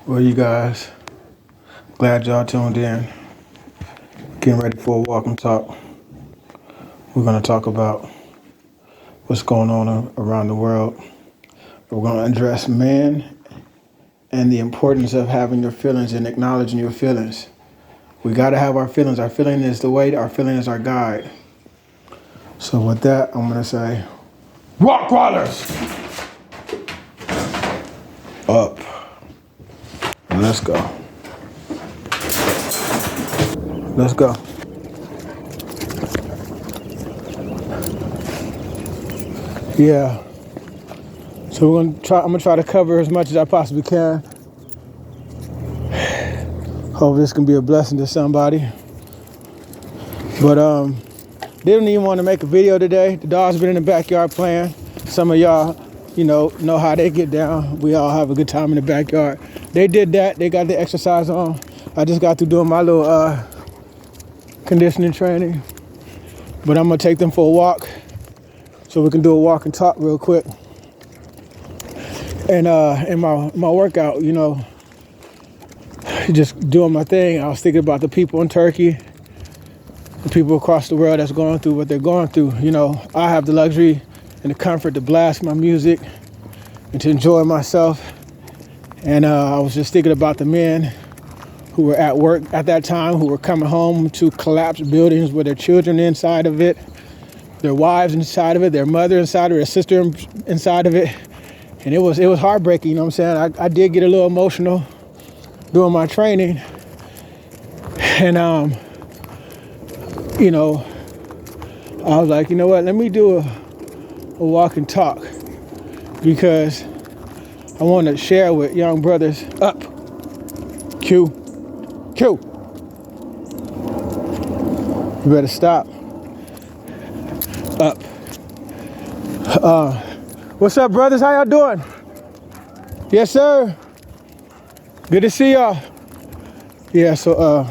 Well, you guys, glad y'all tuned in. Getting ready for a walk and talk. We're going to talk about what's going on around the world. We're going to address men and the importance of having your feelings and acknowledging your feelings. We got to have our feelings. Our feeling is the way, our feeling is our guide. So, with that, I'm going to say, Rock Crawlers! Up. Let's go. Let's go. Yeah. So I'm gonna try to cover as much as I possibly can. Hope this can be a blessing to somebody. But didn't even want to make a video today. The dogs been in the backyard playing. Some of y'all, know how they get down. We all have a good time in the backyard. They did that. They got the exercise on. I just got through doing my little conditioning training. But I'm gonna take them for a walk so we can do a walk and talk real quick. And in my workout, just doing my thing, I was thinking about the people in Turkey, the people across the world that's going through what they're going through. I have the luxury and the comfort to blast my music and to enjoy myself. And I was just thinking about the men who were at work at that time, who were coming home to collapsed buildings with their children inside of it, their wives inside of it, their mother inside of it, their sister inside of it. And it was heartbreaking, you know what I'm saying? I did get a little emotional doing my training. And, I was like, you know what, let me do a walk and talk, because I want to share with young brothers. Up. Q. You better stop. Up. What's up, brothers? How y'all doing? Yes, sir. Good to see y'all. Yeah, so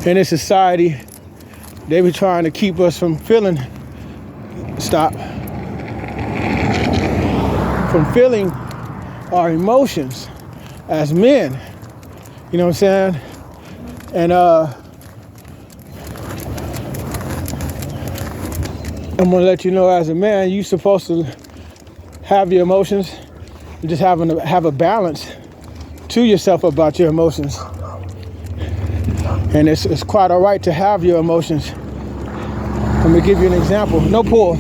in this society, they be trying to keep us from feeling our emotions as men. You know what I'm saying? And I'm gonna let you know, as a man, you're supposed to have your emotions and just have a balance to yourself about your emotions. And it's quite all right to have your emotions. Let me give you an example. No pull.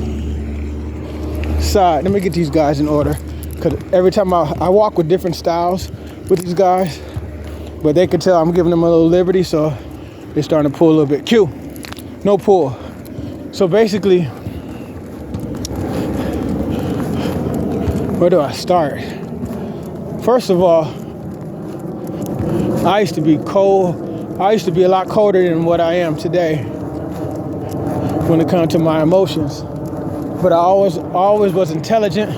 Side. Let me get these guys in order. Because every time I walk with different styles with these guys, but they can tell I'm giving them a little liberty, so they're starting to pull a little bit. Q. No pull. So basically, where do I start? First of all, I used to be cold. I used to be a lot colder than what I am today when it comes to my emotions. But I always was intelligent,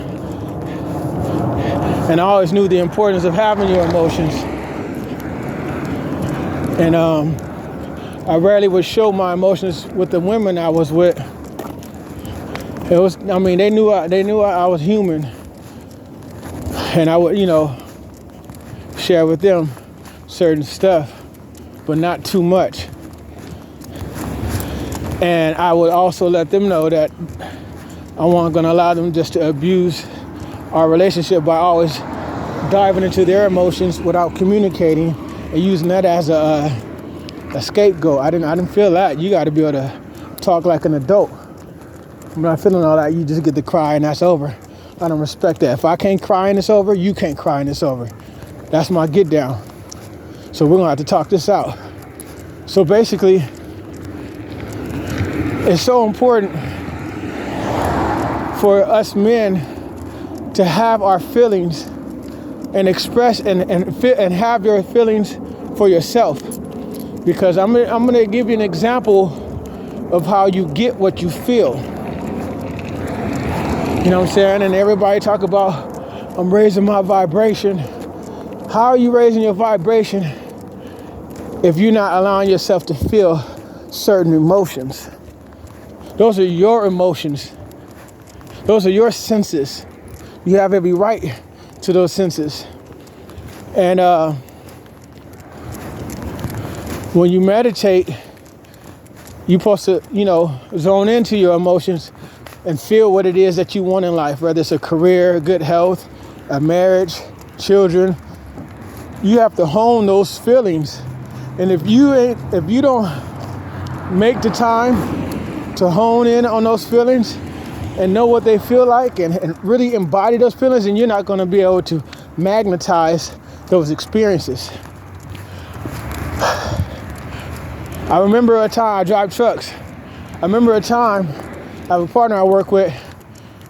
and I always knew the importance of having your emotions. And I rarely would show my emotions with the women I was with. They knew I was human, and I would, share with them certain stuff, but not too much. And I would also let them know that I wasn't going to allow them just to abuse our relationship by always diving into their emotions without communicating and using that as a scapegoat. I didn't feel that. You got to be able to talk like an adult. I'm not feeling all that. You just get to cry and that's over. I don't respect that. If I can't cry and it's over, you can't cry and it's over. That's my get down. So we're going to have to talk this out. So basically, it's so important for us men to have our feelings and express and have your feelings for yourself. Because I'm gonna give you an example of how you get what you feel. You know what I'm saying? And everybody talk about, I'm raising my vibration. How are you raising your vibration if you're not allowing yourself to feel certain emotions. Those are your emotions. Those are your senses. You have every right to those senses. And when you meditate, you're supposed to, zone into your emotions and feel what it is that you want in life, whether it's a career, good health, a marriage, children. You have to hone those feelings. And if you don't make the time to hone in on those feelings and know what they feel like and really embody those feelings, and you're not going to be able to magnetize those experiences. I remember a time I drive trucks. I remember a time I have a partner I work with,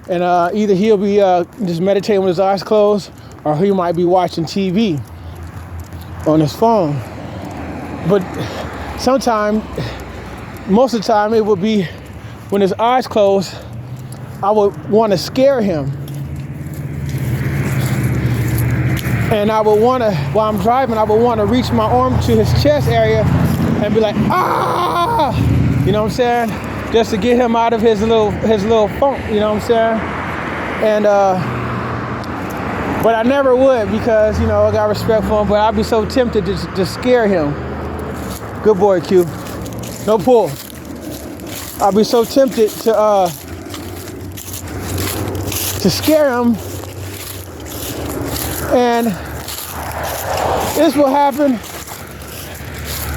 and either he'll be just meditating with his eyes closed, or he might be watching TV on his phone. But most of the time, it would be when his eyes closed, I would want to scare him. And I would want to, while I'm driving, I would want to reach my arm to his chest area and be like, ah! You know what I'm saying? Just to get him out of his little funk, you know what I'm saying? And, but I never would because, I got respect for him, but I'd be so tempted to scare him. Good boy, Q. No pull. I'd be so tempted to scare him. And this will happen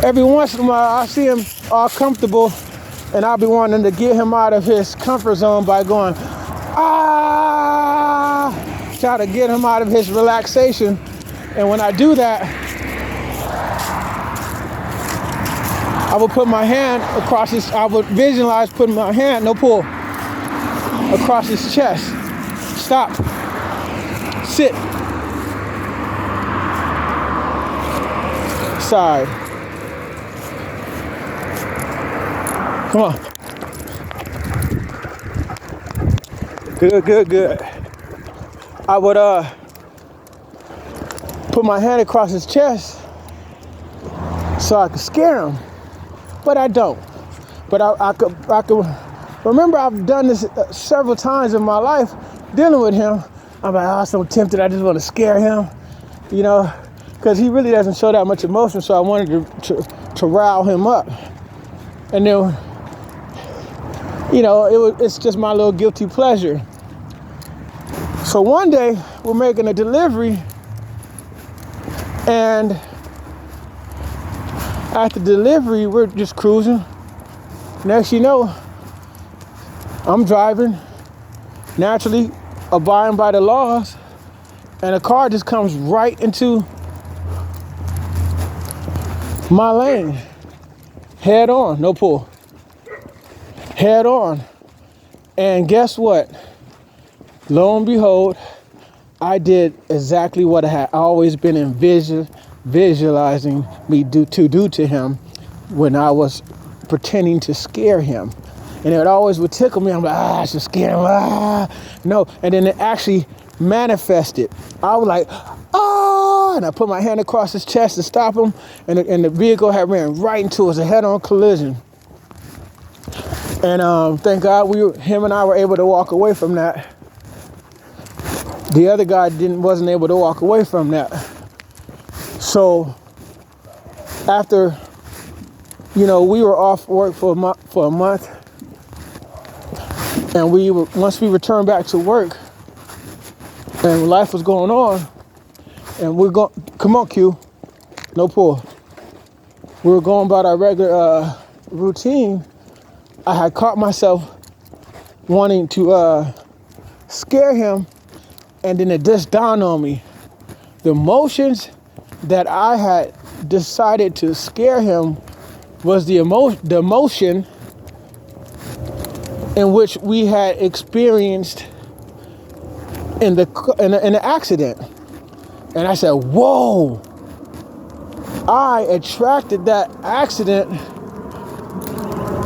every once in a while. I see him all comfortable, and I'll be wanting to get him out of his comfort zone by going, ah, try to get him out of his relaxation. And when I do that, I will put my hand across his, I would visualize putting my hand, no pull, across his chest. Stop. Sit. Side. Come on. Good. I would put my hand across his chest so I could scare him, but I don't. But I could remember I've done this several times in my life dealing with him. I'm like, I'm so tempted. I just want to scare him, because he really doesn't show that much emotion. So I wanted to rile him up, and then, it's just my little guilty pleasure. So one day we're making a delivery, and after delivery, we're just cruising. Next you know, I'm driving, naturally abiding by the laws, and a car just comes right into my lane, head on, no pull, head on. And guess what? Lo and behold, I did exactly what I had always been visualizing me do to him when I was pretending to scare him. And it always would tickle me. I'm like, I should scare him. No. And then it actually manifested. I was like, and I put my hand across his chest to stop him. And the vehicle had ran right into us, a head-on collision. And thank God him and I were able to walk away from that. The other guy wasn't able to walk away from that. So after, we were off work for a month, and once we returned back to work, and life was going on, and come on, Q, no pull. We were going about our regular routine. I had caught myself wanting to scare him, and then it just dawned on me. The emotions that I had decided to scare him was the emotion in which we had experienced in the accident. And I said, whoa, I attracted that accident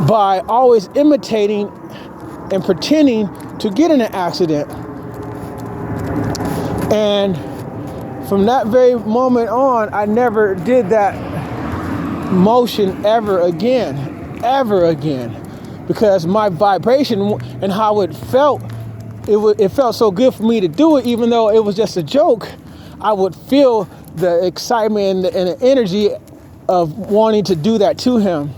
by always imitating and pretending to get in an accident. And from that very moment on, I never did that motion ever again. ever again, because my vibration and how it felt, it felt so good for me to do it, even though it was just a joke. I would feel the excitement and the energy of wanting to do that to him.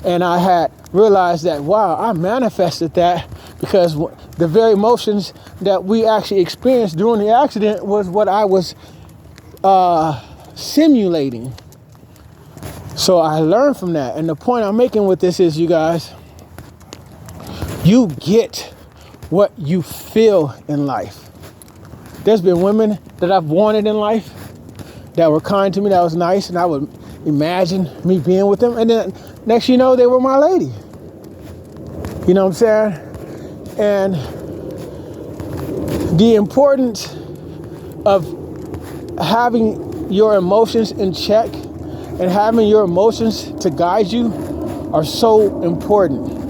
And I had realized that, wow, I manifested that, because the very emotions that we actually experienced during the accident was what I was simulating. So I learned from that. And the point I'm making with this is, you guys, you get what you feel in life. There's been women that I've wanted in life that were kind to me, that was nice, and I would imagine me being with them. And then next you know, they were my lady. You know what I'm saying? And the importance of having your emotions in check and having your emotions to guide you are so important.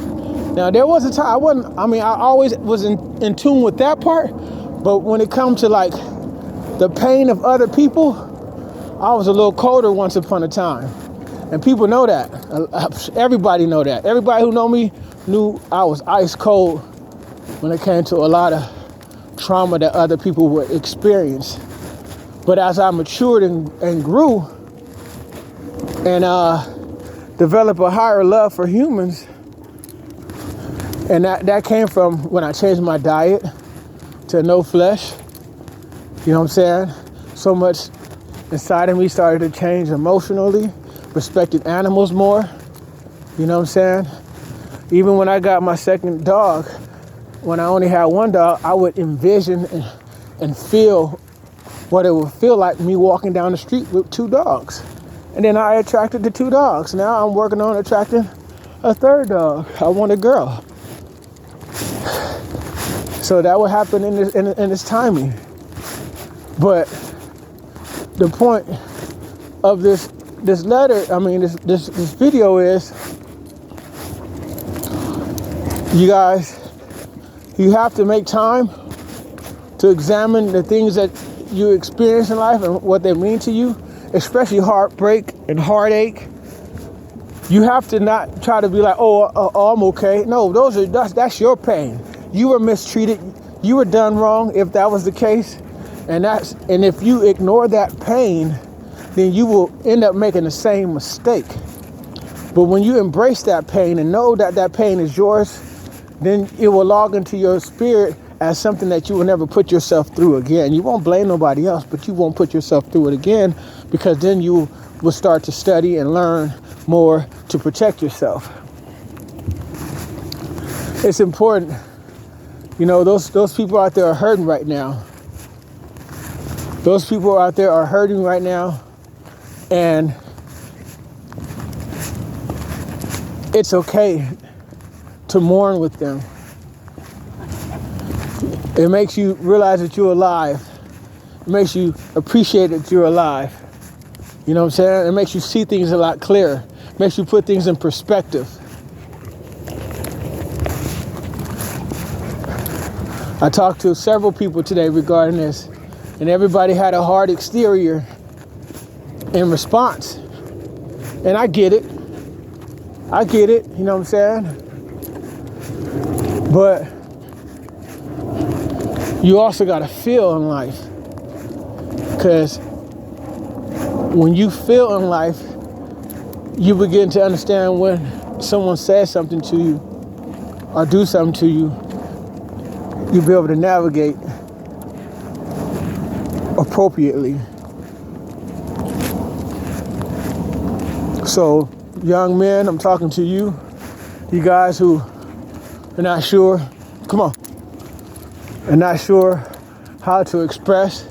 Now, there was a time I always was in tune with that part, but when it comes to like the pain of other people, I was a little colder once upon a time. And people know that. Everybody know that. Everybody who know me knew I was ice cold when it came to a lot of trauma that other people would experience. But as I matured and grew and developed a higher love for humans, and that came from when I changed my diet to no flesh. You know what I'm saying? So much inside of me started to change emotionally, respected animals more. You know what I'm saying? Even when I got my second dog, when I only had one dog, I would envision and feel what it would feel like me walking down the street with two dogs. And then I attracted the two dogs. Now I'm working on attracting a third dog. I want a girl. So that would happen in this timing. But the point of this letter, this video is, you guys, you have to make time to examine the things that you experience in life and what they mean to you, especially heartbreak and heartache. You have to not try to be like, oh, I'm okay. No, that's your pain. You were mistreated. You were done wrong, if that was the case. And if you ignore that pain, then you will end up making the same mistake. But when you embrace that pain and know that that pain is yours, then it will log into your spirit as something that you will never put yourself through again. You won't blame nobody else, but you won't put yourself through it again, because then you will start to study and learn more to protect yourself. It's important. You know, those people out there are hurting right now. Those people out there are hurting right now, and it's okay to mourn with them. It makes you realize that you're alive. It makes you appreciate that you're alive. You know what I'm saying? It makes you see things a lot clearer. It makes you put things in perspective. I talked to several people today regarding this, and everybody had a hard exterior in response. And I get it. You know what I'm saying? But you also got to feel in life. Because when you feel in life, you begin to understand when someone says something to you or do something to you, you'll be able to navigate appropriately. So, young men, I'm talking to you. You guys who are not sure, come on, are not sure how to express,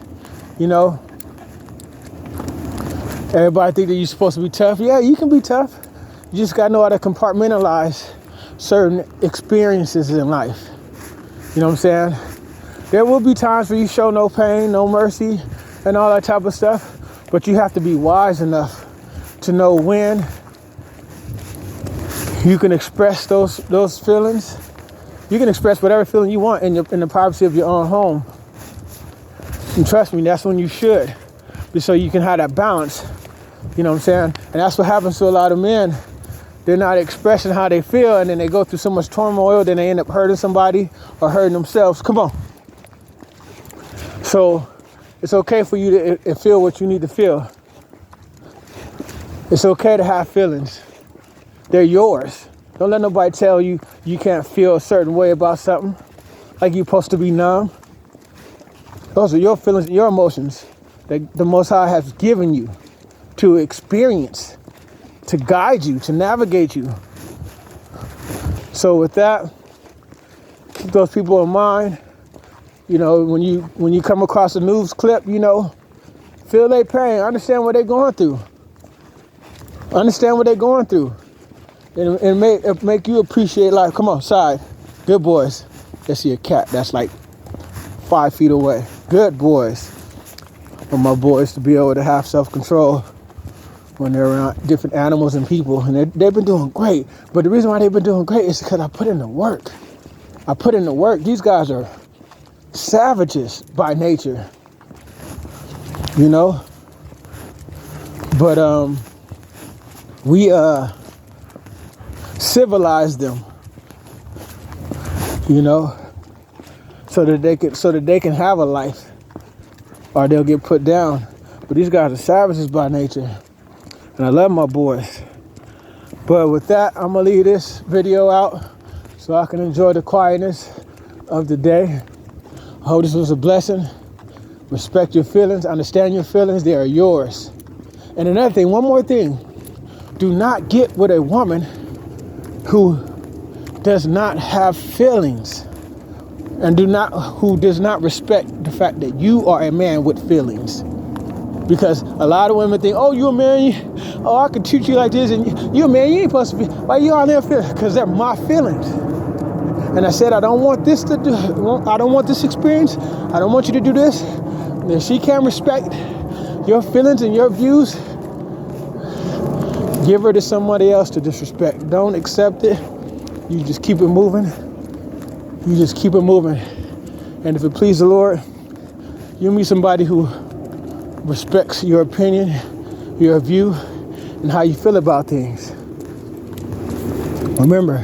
you know. Everybody think that you're supposed to be tough. Yeah, you can be tough. You just gotta know how to compartmentalize certain experiences in life. You know what I'm saying? There will be times where you show no pain, no mercy, and all that type of stuff, but you have to be wise enough to know when you can express those feelings. You can express whatever feeling you want in the privacy of your own home. And trust me, that's when you should, so you can have that balance. You know what I'm saying? And that's what happens to a lot of men they're not expressing how they feel, and then they go through so much turmoil, then they end up hurting somebody or hurting themselves. Come on. So it's okay for you to feel what you need to feel. It's okay to have feelings. They're yours. Don't let nobody tell you you can't feel a certain way about something, like you're supposed to be numb. Those are your feelings, your emotions that the Most High has given you to experience, to guide you, to navigate you. So with that, keep those people in mind. You know, when you come across a news clip, you know, feel their pain, understand what they're going through. Understand what they're going through. And make you appreciate life. Come on, side. Good boys. I see a cat that's like 5 feet away. Good boys. For my boys to be able to have self-control when they're around different animals and people. And they've been doing great. But the reason why they've been doing great is because I put in the work. I put in the work. These guys are savages by nature. You know? But we civilize them, you know, so that they can have a life, or they'll get put down. But these guys are savages by nature, and I love my boys. But with that, I'm gonna leave this video out so I can enjoy the quietness of the day. I hope this was a blessing. Respect your feelings, understand your feelings, they are yours. And another thing, one more thing, do not get with a woman who does not have feelings and who does not respect the fact that you are a man with feelings. Because a lot of women think, oh, you a man, I can treat you like this, and you a man, you ain't supposed to be, why you on there feeling? Because they're my feelings. And I said, I don't want this experience, I don't want you to do this. And if she can't respect your feelings and your views, give her to somebody else to disrespect. Don't accept it. You just keep it moving. You just keep it moving. And if it pleases the Lord, you meet somebody who respects your opinion, your view, and how you feel about things. Remember,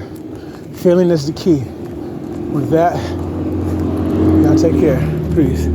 feeling is the key. With that, y'all take care. Peace.